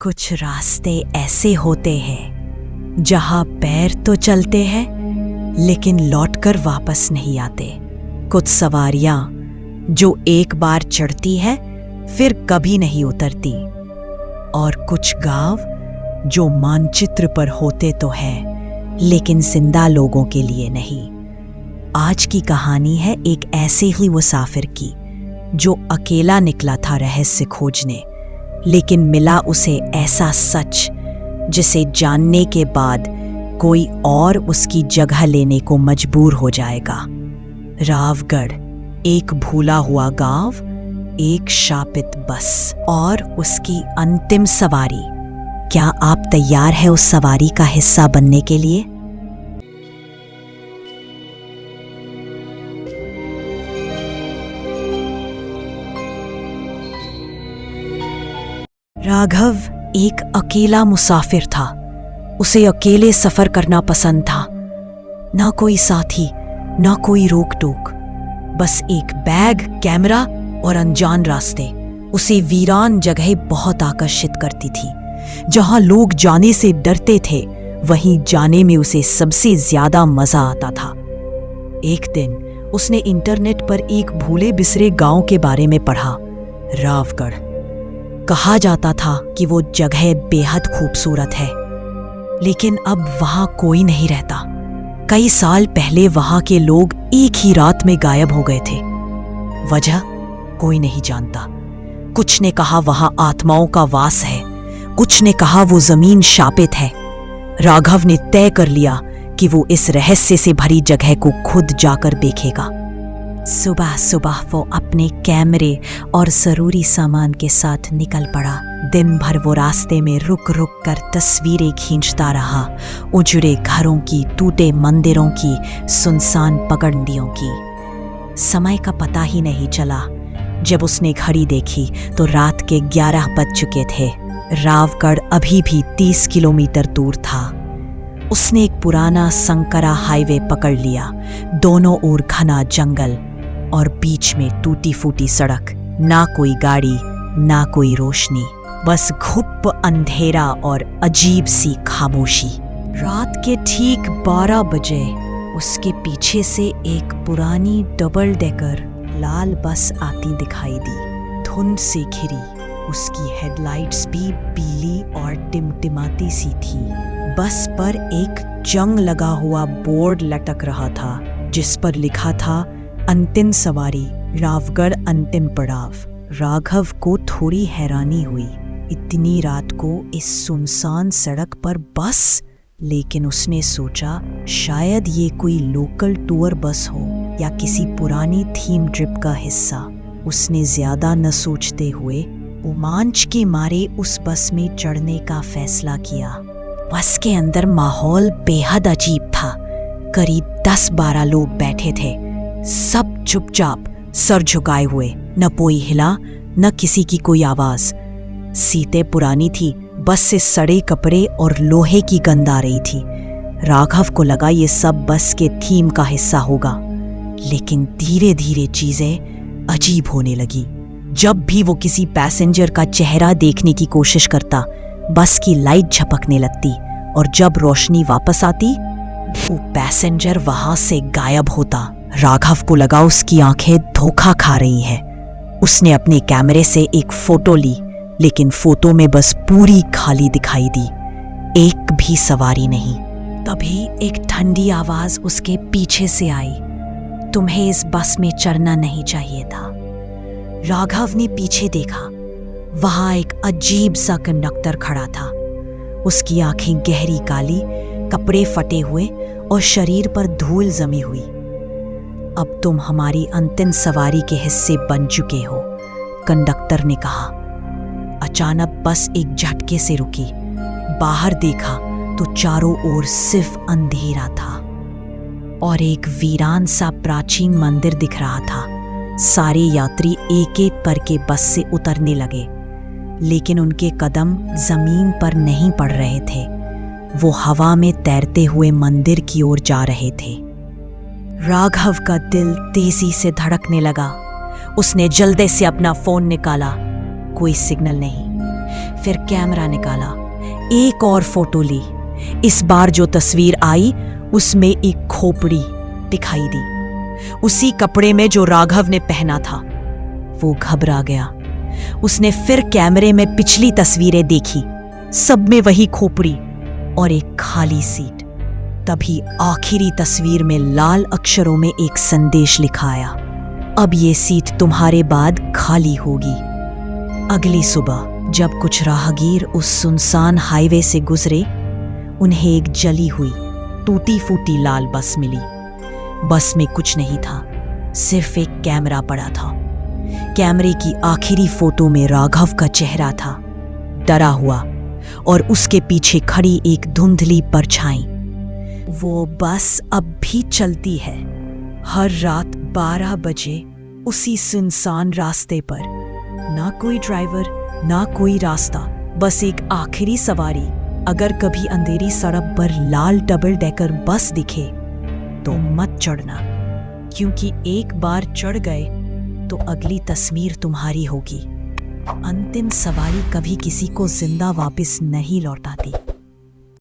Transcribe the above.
कुछ रास्ते ऐसे होते हैं जहां पैर तो चलते हैं लेकिन लौटकर वापस नहीं आते। कुछ सवारियां जो एक बार चढ़ती है फिर कभी नहीं उतरती, और कुछ गांव जो मानचित्र पर होते तो हैं लेकिन जिंदा लोगों के लिए नहीं। आज की कहानी है एक ऐसे ही मुसाफिर की जो अकेला निकला था रहस्य खोजने, लेकिन मिला उसे ऐसा सच जिसे जानने के बाद कोई और उसकी जगह लेने को मजबूर हो जाएगा। रावगढ़, एक भूला हुआ गांव, एक शापित बस और उसकी अंतिम सवारी। क्या आप तैयार हैं उस सवारी का हिस्सा बनने के लिए? राघव एक अकेला मुसाफिर था। उसे अकेले सफर करना पसंद था। ना कोई साथी, ना कोई रोक टोक, बस एक बैग, कैमरा और अनजान रास्ते। उसे वीरान जगह बहुत आकर्षित करती थी। जहां लोग जाने से डरते थे वहीं जाने में उसे सबसे ज्यादा मजा आता था। एक दिन उसने इंटरनेट पर एक भूले बिसरे गांव के बारे में पढ़ा, रावगढ़। कहा जाता था कि वो जगह बेहद खूबसूरत है, लेकिन अब वहां कोई नहीं रहता। कई साल पहले वहां के लोग एक ही रात में गायब हो गए थे। वजह कोई नहीं जानता। कुछ ने कहा वहां आत्माओं का वास है, कुछ ने कहा वो जमीन शापित है। राघव ने तय कर लिया कि वो इस रहस्य से भरी जगह को खुद जाकर देखेगा। सुबह सुबह वो अपने कैमरे और जरूरी सामान के साथ निकल पड़ा। दिन भर वो रास्ते में रुक रुक कर तस्वीरें खींचता रहा, उजड़े घरों की, टूटे मंदिरों की, सुनसान पगडंडियों की। समय का पता ही नहीं चला। जब उसने घड़ी देखी तो रात के 11 बज चुके थे। रावगढ़ अभी भी 30 किलोमीटर दूर था। उसने एक पुराना संकरा हाईवे पकड़ लिया। दोनों ओर घना जंगल और बीच में टूटी फूटी सड़क। ना कोई गाड़ी, ना कोई रोशनी, बस घुप अंधेरा और अजीब सी खामोशी। रात के ठीक 12 बजे उसके पीछे से एक पुरानी डबल डेकर लाल बस आती दिखाई दी। धुंध से घिरी, उसकी हेडलाइट्स भी पीली और टिमटिमाती सी थी। बस पर एक जंग लगा हुआ बोर्ड लटक रहा था जिस पर लिखा था, अंतिम सवारी, रावगढ़ अंतिम पड़ाव। राघव को थोड़ी हैरानी हुई, इतनी रात को इस सुनसान सड़क पर बस। लेकिन उसने सोचा शायद ये कोई लोकल टूर बस हो या किसी पुरानी थीम ट्रिप का हिस्सा। उसने ज्यादा न सोचते हुए रोमांच के मारे उस बस में चढ़ने का फैसला किया। बस के अंदर माहौल बेहद अजीब था। करीब 10-12 लोग बैठे थे, सब चुपचाप, सर झुकाए हुए। न कोई हिला, न किसी की कोई आवाज। सीटें पुरानी थी, बस से सड़े कपड़े और लोहे की गंध आ रही थी। राघव को लगा ये सब बस के थीम का हिस्सा होगा, लेकिन धीरे धीरे चीजें अजीब होने लगी। जब भी वो किसी पैसेंजर का चेहरा देखने की कोशिश करता, बस की लाइट झपकने लगती, और जब रोशनी वापस आती वो पैसेंजर वहां से गायब होता। राघव को लगा उसकी आंखें धोखा खा रही हैं। उसने अपने कैमरे से एक फोटो ली, लेकिन फोटो में बस पूरी खाली दिखाई दी, एक भी सवारी नहीं। तभी एक ठंडी आवाज उसके पीछे से आई, तुम्हें इस बस में चढ़ना नहीं चाहिए था। राघव ने पीछे देखा, वहां एक अजीब सा कंडक्टर खड़ा था। उसकी आंखें गहरी काली, कपड़े फटे हुए और शरीर पर धूल जमी हुई। अब तुम हमारी अंतिम सवारी के हिस्से बन चुके हो, कंडक्टर ने कहा। अचानक बस एक झटके से रुकी। बाहर देखा तो चारों ओर सिर्फ अंधेरा था और एक वीरान सा प्राचीन मंदिर दिख रहा था। सारे यात्री एक एक करके बस से उतरने लगे, लेकिन उनके कदम जमीन पर नहीं पड़ रहे थे। वो हवा में तैरते हुए मंदिर की ओर जा रहे थे। राघव का दिल तेजी से धड़कने लगा। उसने जल्दी से अपना फोन निकाला, कोई सिग्नल नहीं। फिर कैमरा निकाला, एक और फोटो ली। इस बार जो तस्वीर आई उसमें एक खोपड़ी दिखाई दी, उसी कपड़े में जो राघव ने पहना था। वो घबरा गया। उसने फिर कैमरे में पिछली तस्वीरें देखी, सब में वही खोपड़ी और एक खाली सीट। तभी आखिरी तस्वीर में लाल अक्षरों में एक संदेश लिखा आया, अब ये सीट तुम्हारे बाद खाली होगी। अगली सुबह जब कुछ राहगीर उस सुनसान हाईवे से गुजरे, उन्हें एक जली हुई टूटी फूटी लाल बस मिली। बस में कुछ नहीं था, सिर्फ एक कैमरा पड़ा था। कैमरे की आखिरी फोटो में राघव का चेहरा था, डरा हुआ, और उसके पीछे खड़ी एक धुंधली परछाई। वो बस अब भी चलती है, हर रात 12 बजे उसी सुनसान रास्ते पर। ना कोई ड्राइवर, ना कोई रास्ता, बस एक आखिरी सवारी। अगर कभी अंधेरी सड़क पर लाल डबल डेकर बस दिखे तो मत चढ़ना, क्योंकि एक बार चढ़ गए तो अगली तस्वीर तुम्हारी होगी। अंतिम सवारी कभी किसी को जिंदा वापस नहीं लौटाती।